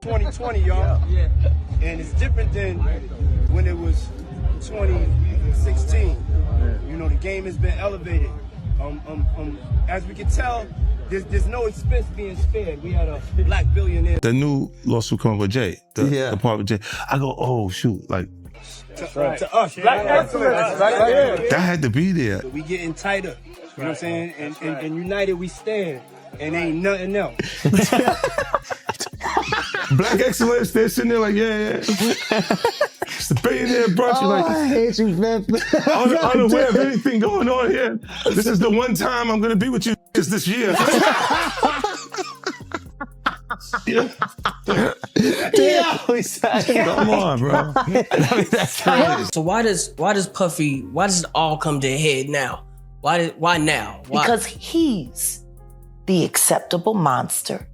2020, y'all. Yeah. And it's different than when it was 2016. You know, the game has been elevated. As we can tell, there's no expense being spared. We had a black billionaire. The new lawsuit coming with Jay, the part with Jay. I go, oh shoot, like to us, black excellence. that had to be there. We getting tighter. You know what I'm saying? And united we stand. And ain't nothing else. Black excellence, they're sitting there like, yeah. It's the billionaire brunch. Oh, Like, I hate you, man. unaware of anything going on here. This is the one time I'm gonna be with you is this year. Yeah. Come on, bro. I mean, that's crazy. So why does it all come to a head now? Why now? Why? Because he's the acceptable monster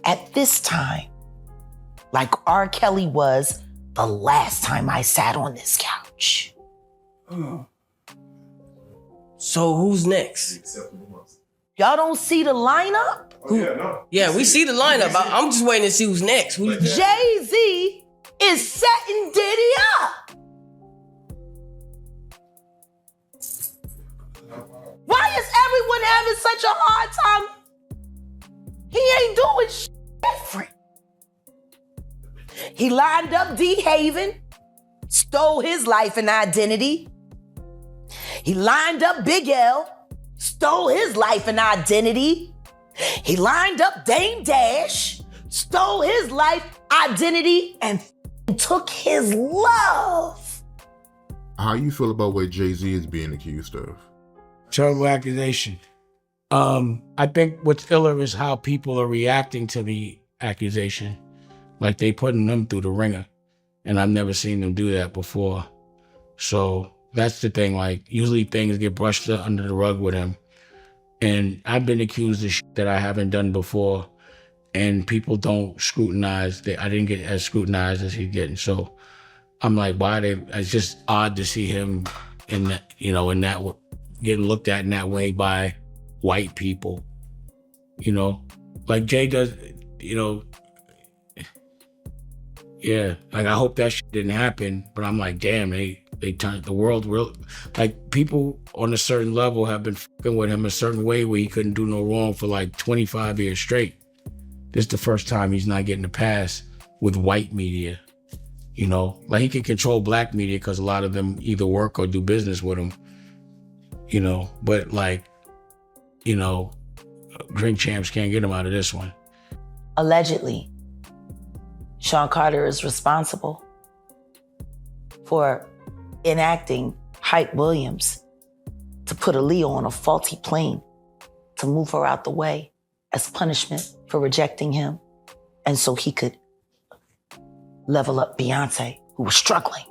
at this time, like R. Kelly was the last time I sat on this couch. So who's next? Y'all don't see the lineup? Yeah, we see the lineup. I'm just waiting to see who's next. Jay-Z is setting Diddy up. Why is everyone having such a hard time? He ain't doing shit different. He lined up D. Haven, stole his life and identity. He lined up Big L, stole his life and identity. He lined up Dame Dash, stole his life, identity, and took his love. How you feel about what Jay-Z is being accused of? Terrible accusation. I think what's iller is how people are reacting to the accusation. Like they putting them through the ringer. And I've never seen them do that before. So that's the thing. Like usually things get brushed under the rug with him. And I've been accused of shit that I haven't done before. And people don't scrutinize. I didn't get as scrutinized as he's getting. So I'm like, it's just odd to see him in that, getting looked at in that way by white people, like Jay does, yeah, like I hope that shit didn't happen, but I'm like, damn, they turned the world real, like people on a certain level have been fucking with him a certain way where he couldn't do no wrong for like 25 years straight. This is the first time he's not getting a pass with white media, like he can control black media because a lot of them either work or do business with him, but like, drink champs can't get him out of this one. Allegedly, Sean Carter is responsible for enacting Hype Williams to put Aaliyah on a faulty plane to move her out the way as punishment for rejecting him, and so he could level up Beyonce, who was struggling.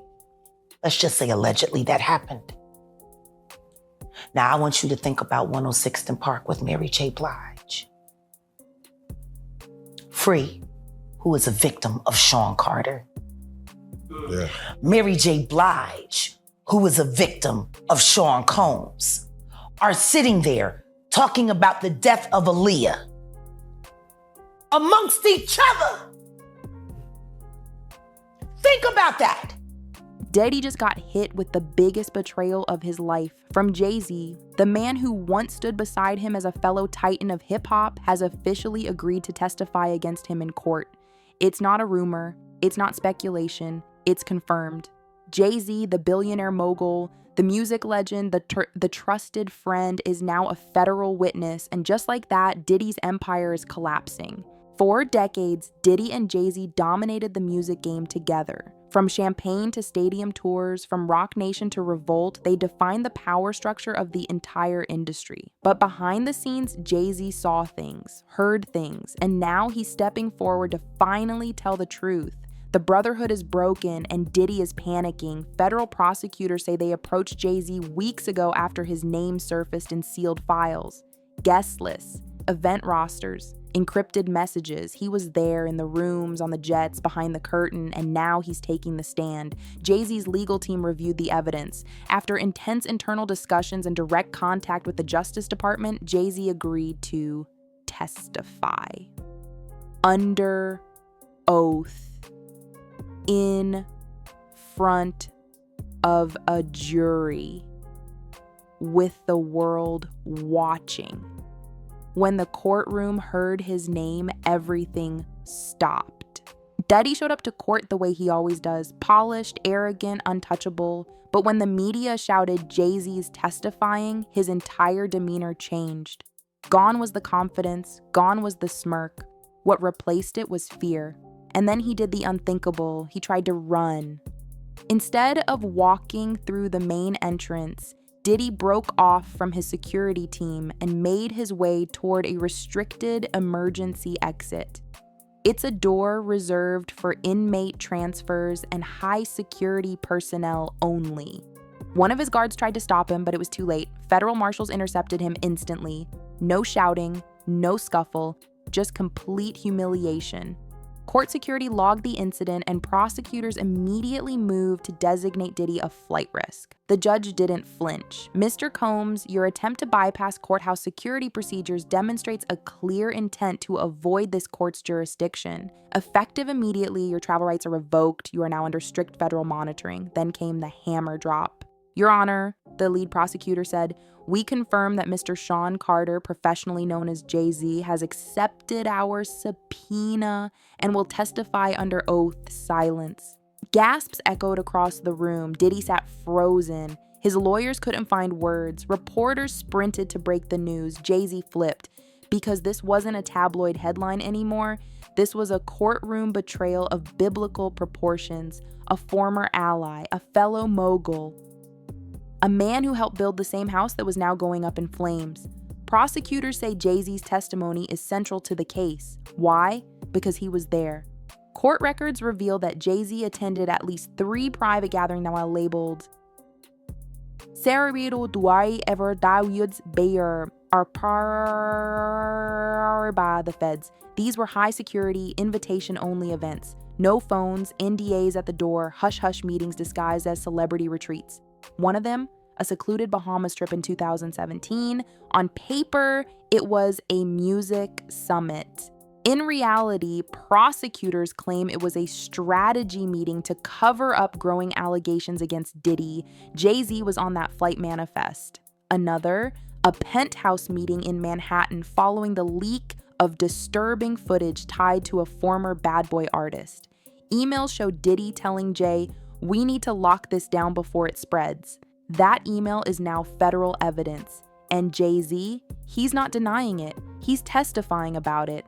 Let's just say allegedly that happened. Now, I want you to think about 106th and Park with Mary J. Blige. Free, who is a victim of Sean Carter. Yeah. Mary J. Blige, who is a victim of Sean Combs, are sitting there talking about the death of Aaliyah amongst each other. Think about that. Diddy just got hit with the biggest betrayal of his life from Jay-Z. The man who once stood beside him as a fellow titan of hip-hop has officially agreed to testify against him in court. It's not a rumor, it's not speculation, it's confirmed. Jay-Z, the billionaire mogul, the music legend, the trusted friend, is now a federal witness, and just like that, Diddy's empire is collapsing. For decades, Diddy and Jay-Z dominated the music game together. From Champagne to stadium tours, from Rock Nation to Revolt, they defined the power structure of the entire industry. But behind the scenes, Jay-Z saw things, heard things, and now he's stepping forward to finally tell the truth. The brotherhood is broken and Diddy is panicking. Federal prosecutors say they approached Jay-Z weeks ago after his name surfaced in sealed files. Guest lists, event rosters, encrypted messages. He was there in the rooms, on the jets, behind the curtain, and now he's taking the stand. Jay-Z's legal team reviewed the evidence. After intense internal discussions and direct contact with the Justice Department, Jay-Z agreed to testify under oath in front of a jury with the world watching. When the courtroom heard his name, everything stopped. Diddy showed up to court the way he always does, polished, arrogant, untouchable. But when the media shouted Jay-Z's testifying, his entire demeanor changed. Gone was the confidence, gone was the smirk. What replaced it was fear. And then he did the unthinkable. He tried to run. Instead of walking through the main entrance, Diddy broke off from his security team and made his way toward a restricted emergency exit. It's a door reserved for inmate transfers and high security personnel only. One of his guards tried to stop him, but it was too late. Federal marshals intercepted him instantly. No shouting, no scuffle, just complete humiliation. Court security logged the incident, and prosecutors immediately moved to designate Diddy a flight risk. The judge didn't flinch. Mr. Combs, your attempt to bypass courthouse security procedures demonstrates a clear intent to avoid this court's jurisdiction. Effective immediately, your travel rights are revoked. You are now under strict federal monitoring. Then came the hammer drop. Your Honor, the lead prosecutor said, we confirm that Mr. Sean Carter, professionally known as Jay-Z, has accepted our subpoena and will testify under oath. Silence. Gasps echoed across the room. Diddy sat frozen. His lawyers couldn't find words. Reporters sprinted to break the news. Jay-Z flipped. Because this wasn't a tabloid headline anymore. This was a courtroom betrayal of biblical proportions. A former ally, a fellow mogul. A man who helped build the same house that was now going up in flames. Prosecutors say Jay-Z's testimony is central to the case. Why? Because he was there. Court records reveal that Jay-Z attended at least 3 private gatherings that were labeled Cerebral Dwai Ever Dawood's Bayer are par by the feds. These were high security, invitation only events. No phones, NDAs at the door, hush-hush meetings disguised as celebrity retreats. One of them, a secluded Bahamas trip in 2017. On paper, it was a music summit. In reality, prosecutors claim it was a strategy meeting to cover up growing allegations against Diddy. Jay-Z was on that flight manifest. Another, a penthouse meeting in Manhattan following the leak of disturbing footage tied to a former bad boy artist. Emails show Diddy telling Jay, we need to lock this down before it spreads. That email is now federal evidence. And Jay-Z, he's not denying it. He's testifying about it.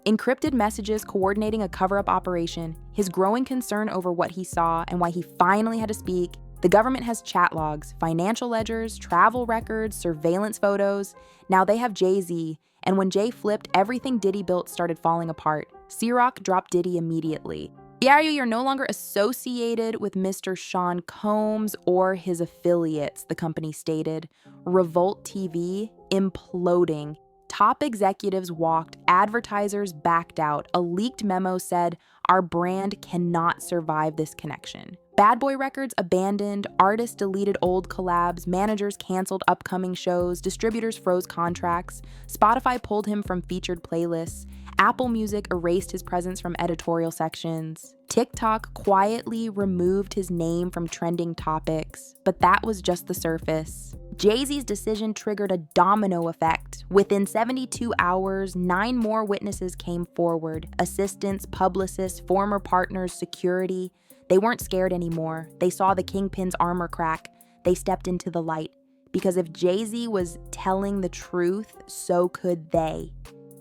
Encrypted messages coordinating a cover-up operation, his growing concern over what he saw and why he finally had to speak. The government has chat logs, financial ledgers, travel records, surveillance photos. Now they have Jay-Z. And when Jay flipped, everything Diddy built started falling apart. C-Rock dropped Diddy immediately. Yeah, you're no longer associated with Mr. Sean Combs or his affiliates, the company stated. Revolt TV imploding. Top executives walked, advertisers backed out. A leaked memo said, our brand cannot survive this connection. Bad Boy Records abandoned, artists deleted old collabs, managers canceled upcoming shows, distributors froze contracts, Spotify pulled him from featured playlists, Apple Music erased his presence from editorial sections, TikTok quietly removed his name from trending topics, but that was just the surface. Jay-Z's decision triggered a domino effect. Within 72 hours, 9 more witnesses came forward, assistants, publicists, former partners, security. They weren't scared anymore. They saw the kingpin's armor crack. They stepped into the light. Because if Jay-Z was telling the truth, so could they.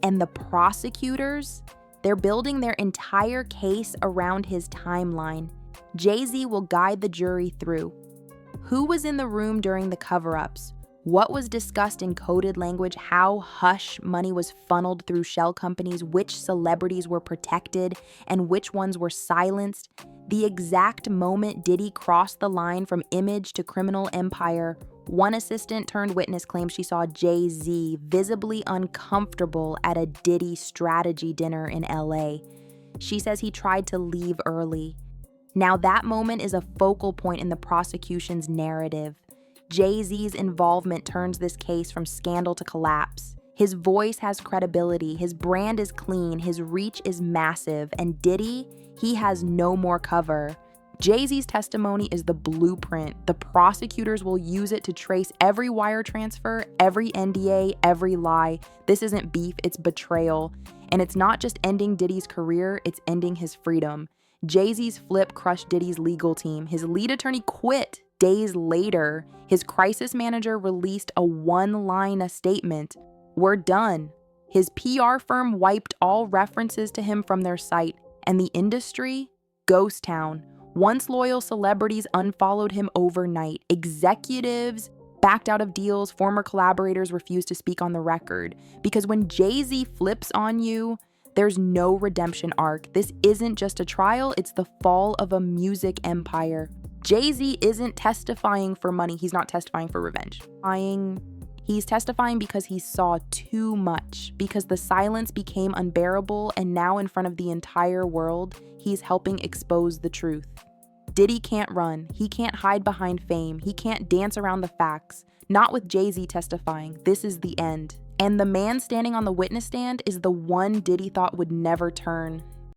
And the prosecutors, they're building their entire case around his timeline. Jay-Z will guide the jury through. Who was in the room during the cover-ups? What was discussed in coded language? How hush money was funneled through shell companies? Which celebrities were protected and which ones were silenced? The exact moment Diddy crossed the line from image to criminal empire, one assistant turned witness claims she saw Jay-Z visibly uncomfortable at a Diddy strategy dinner in LA. She says he tried to leave early. Now that moment is a focal point in the prosecution's narrative. Jay-Z's involvement turns this case from scandal to collapse. His voice has credibility, his brand is clean, his reach is massive, and Diddy, he has no more cover. Jay-Z's testimony is the blueprint. The prosecutors will use it to trace every wire transfer, every NDA, every lie. This isn't beef, it's betrayal. And it's not just ending Diddy's career, it's ending his freedom. Jay-Z's flip crushed Diddy's legal team. His lead attorney quit days later. His crisis manager released a one-line statement. "We're done." His PR firm wiped all references to him from their site. And the industry? Ghost town. Once loyal celebrities unfollowed him overnight. Executives backed out of deals. Former collaborators refused to speak on the record. Because when Jay-Z flips on you, there's no redemption arc. This isn't just a trial, it's the fall of a music empire. Jay-Z isn't testifying for money. He's not testifying for revenge. He's testifying because he saw too much, because the silence became unbearable, and now in front of the entire world, he's helping expose the truth. Diddy can't run. He can't hide behind fame. He can't dance around the facts. Not with Jay-Z testifying. This is the end. And the man standing on the witness stand is the one Diddy thought would never turn.